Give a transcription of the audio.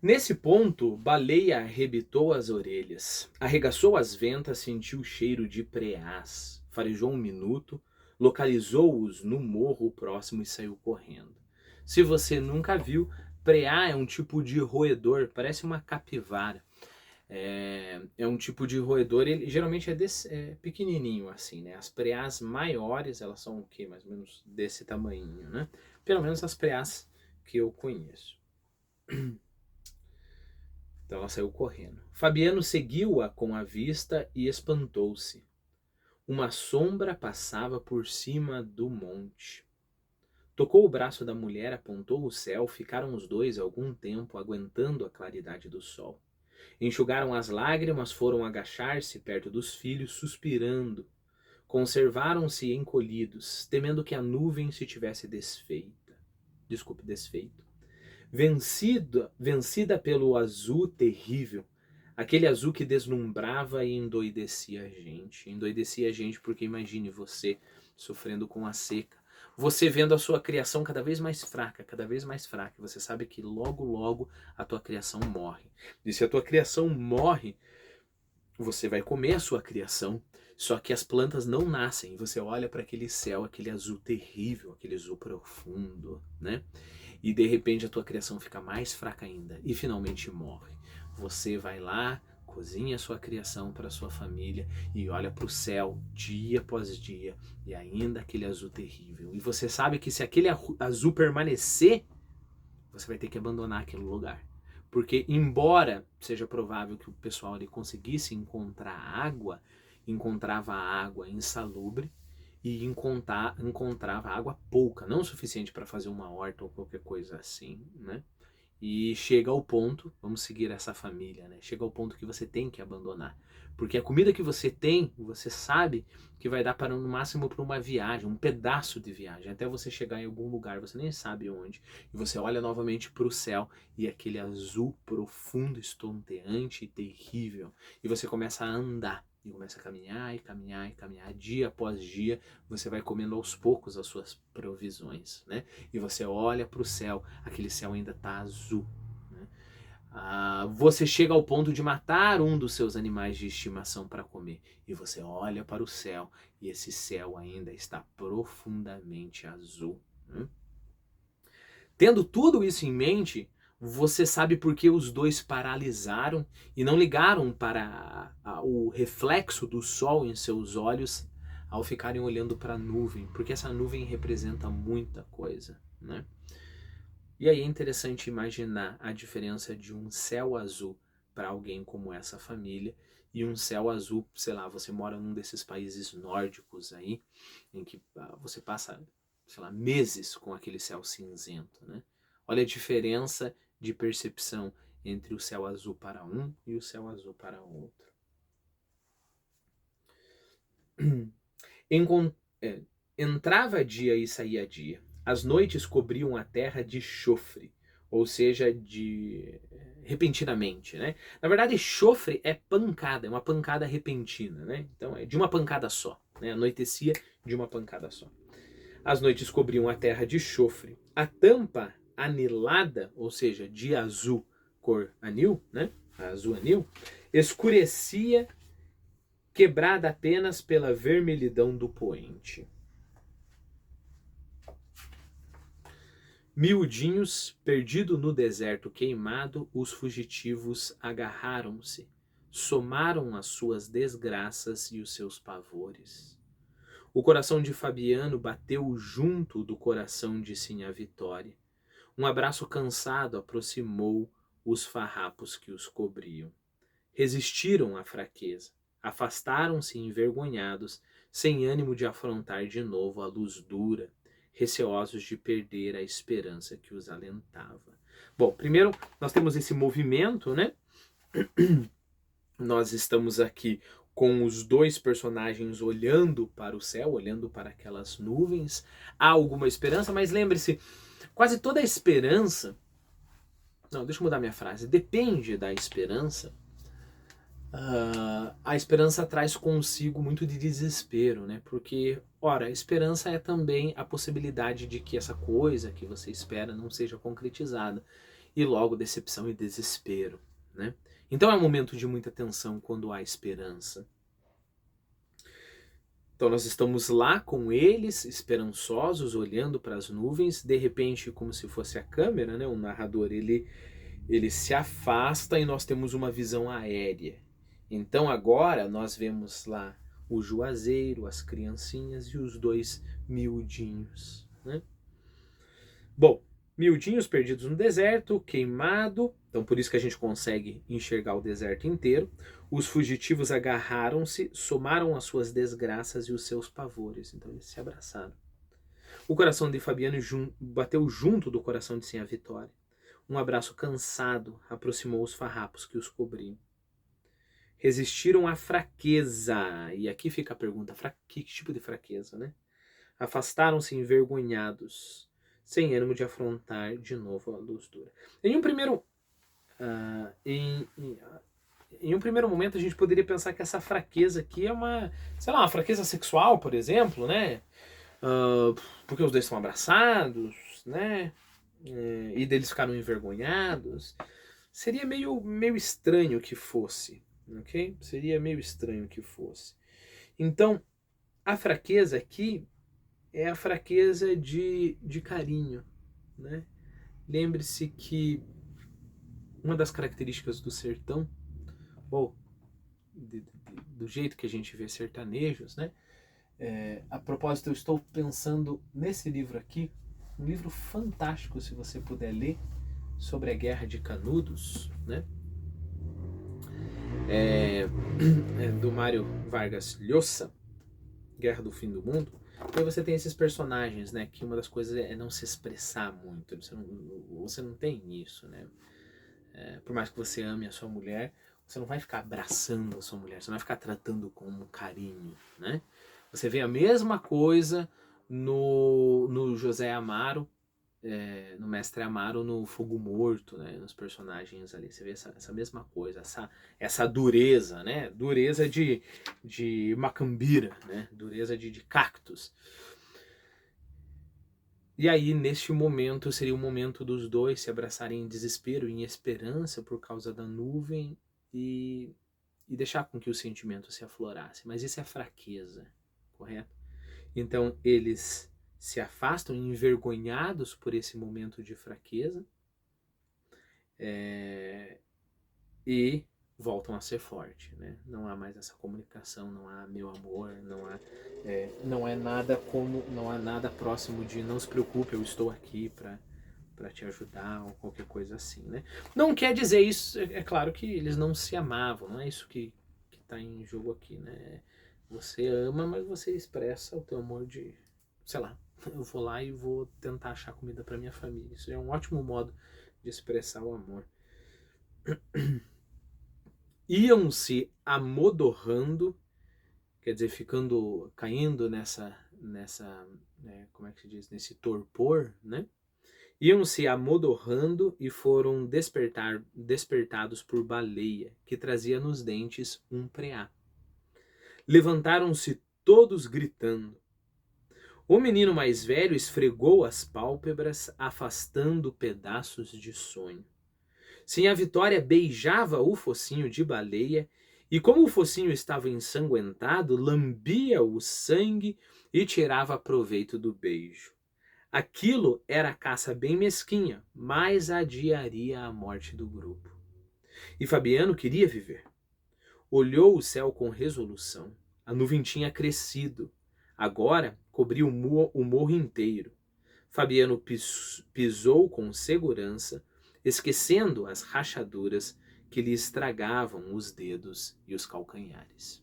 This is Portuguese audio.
Nesse ponto, Baleia arrebitou as orelhas, arregaçou as ventas, sentiu o cheiro de preás, farejou um minuto, localizou-os no morro próximo e saiu correndo. Se você nunca viu, preá é um tipo de roedor, parece uma capivara. É um tipo de roedor, ele geralmente é pequenininho assim, né? As preás maiores, elas são o quê? Mais ou menos desse tamanhinho, né? Pelo menos as preás que eu conheço. Então ela saiu correndo. Fabiano seguiu-a com a vista e espantou-se. Uma sombra passava por cima do monte. Tocou o braço da mulher, apontou o céu, ficaram os dois algum tempo aguentando a claridade do sol. Enxugaram as lágrimas, foram agachar-se perto dos filhos, suspirando. Conservaram-se encolhidos, temendo que a nuvem se tivesse desfeita. Desfeito. Vencida pelo azul terrível, aquele azul que deslumbrava e endoidecia a gente. Endoidecia a gente porque imagine você sofrendo com a seca. Você vendo a sua criação cada vez mais fraca. Você sabe que logo, logo a tua criação morre. E se a tua criação morre, você vai comer a sua criação. Só que as plantas não nascem. Você olha para aquele céu, aquele azul terrível, aquele azul profundo, né? E de repente a tua criação fica mais fraca ainda e finalmente morre. Você vai lá, cozinha a sua criação para a sua família e olha para o céu dia após dia e ainda aquele azul terrível. E você sabe que se aquele azul permanecer, você vai ter que abandonar aquele lugar. Porque embora seja provável que o pessoal ali conseguisse encontrar água, encontrava água insalubre, e encontrava água pouca, não o suficiente para fazer uma horta ou qualquer coisa assim, né? E chega ao ponto, vamos seguir essa família, né? Chega ao ponto que você tem que abandonar. Porque a comida que você tem, você sabe que vai dar para no máximo para uma viagem, um pedaço de viagem, até você chegar em algum lugar, você nem sabe onde. E você olha novamente para o céu e aquele azul profundo, estonteante e terrível. E você começa a andar. E começa a caminhar e caminhar e caminhar, dia após dia, você vai comendo aos poucos as suas provisões, né? E você olha para o céu, aquele céu ainda está azul, né? Você chega ao ponto de matar um dos seus animais de estimação para comer. E você olha para o céu e esse céu ainda está profundamente azul, né? Tendo tudo isso em mente, você sabe por que os dois paralisaram e não ligaram para o reflexo do sol em seus olhos ao ficarem olhando para a nuvem, porque essa nuvem representa muita coisa, né? E aí é interessante imaginar a diferença de um céu azul para alguém como essa família e um céu azul, sei lá, você mora num desses países nórdicos aí, em que você passa, sei lá, meses com aquele céu cinzento, né? Olha a diferença de percepção entre o céu azul para um e o céu azul para outro. Encon Entrava dia e saía dia. As noites cobriam a terra de chofre, ou seja, de repentinamente, né? Na verdade, chofre é pancada, é uma pancada repentina, né? Então é de uma pancada só, né? Anoitecia de uma pancada só. As noites cobriam a terra de chofre. A tampa anilada, ou seja, de azul cor anil, né? Azul anil, escurecia, quebrada apenas pela vermelhidão do poente. Miudinhos, perdido no deserto queimado, os fugitivos agarraram-se, somaram as suas desgraças e os seus pavores. O coração de Fabiano bateu junto do coração de Sinhá Vitória. Um abraço cansado aproximou os farrapos que os cobriam. Resistiram à fraqueza, afastaram-se envergonhados, sem ânimo de afrontar de novo a luz dura, receosos de perder a esperança que os alentava. Bom, primeiro nós temos esse movimento, né? Nós estamos aqui com os dois personagens olhando para o céu, olhando para aquelas nuvens. Há alguma esperança, mas lembre-se, quase toda a esperança... Não, deixa eu mudar minha frase. Depende da esperança. A esperança traz consigo muito de desespero, né? Porque, ora, a esperança é também a possibilidade de que essa coisa que você espera não seja concretizada. e logo decepção e desespero, né? Então é um momento de muita tensão quando há esperança. Então nós estamos lá com eles, esperançosos, olhando para as nuvens, de repente, como se fosse a câmera, né? O narrador, ele se afasta e nós temos uma visão aérea. Então agora nós vemos lá o Juazeiro, as criancinhas e os dois miudinhos, né? Bom, miudinhos perdidos no deserto, queimado, então por isso que a gente consegue enxergar o deserto inteiro. Os fugitivos agarraram-se, somaram as suas desgraças e os seus pavores, então eles se abraçaram. O coração de Fabiano bateu junto do coração de Sinha Vitória. Um abraço cansado aproximou os farrapos que os cobriam. Resistiram à fraqueza, e aqui fica a pergunta, que tipo de fraqueza, né? Afastaram-se envergonhados, sem ânimo de afrontar de novo a luz dura. Em um primeiro momento a gente poderia pensar que essa fraqueza aqui é uma, sei lá, uma fraqueza sexual, por exemplo, né? Porque os dois estão abraçados, né? E deles ficaram envergonhados. Seria meio estranho que fosse, ok? Seria meio estranho que fosse. Então, a fraqueza aqui é a fraqueza de carinho, né? Lembre-se que uma das características do sertão, ou do jeito que a gente vê sertanejos, né? A propósito, eu estou pensando nesse livro aqui, um livro fantástico, se você puder ler, sobre a Guerra de Canudos, né? Do Mário Vargas Llosa, Guerra do Fim do Mundo. E aí você tem esses personagens, né? Que uma das coisas é não se expressar muito. Você não tem isso, né? Por mais que você ame a sua mulher, você não vai ficar abraçando a sua mulher, você não vai ficar tratando com um carinho, né? Você vê a mesma coisa no José Amaro, no Mestre Amaro, no Fogo Morto, né? Nos personagens ali. Você vê essa mesma coisa, essa dureza, né? Dureza de macambira, né? Dureza de cactus. E aí, neste momento, seria o momento dos dois se abraçarem em desespero, em esperança por causa da nuvem e deixar com que o sentimento se aflorasse. Mas isso é fraqueza, correto? Então, eles se afastam envergonhados por esse momento de fraqueza e voltam a ser forte, né? Não há mais essa comunicação, não há meu amor, não é nada como, não há nada próximo de não se preocupe, eu estou aqui para te ajudar ou qualquer coisa assim, né? Não quer dizer isso, é claro que eles não se amavam, não é isso que está em jogo aqui, né? Você ama, mas você expressa o teu amor de, sei lá, eu vou lá e vou tentar achar comida para minha família. Isso é um ótimo modo de expressar o amor. Iam-se amodorrando, quer dizer, caindo nessa como é que se diz, nesse torpor, né? Iam-se amodorrando e foram despertados por Baleia, que trazia nos dentes um preá. Levantaram-se todos gritando. O menino mais velho esfregou as pálpebras, afastando pedaços de sonho. Sinha Vitória beijava o focinho de Baleia e, como o focinho estava ensanguentado, lambia o sangue e tirava proveito do beijo. Aquilo era caça bem mesquinha, mas adiaria a morte do grupo. E Fabiano queria viver. Olhou o céu com resolução. A nuvem tinha crescido. Agora cobria o morro inteiro. Fabiano pisou com segurança, esquecendo as rachaduras que lhe estragavam os dedos e os calcanhares.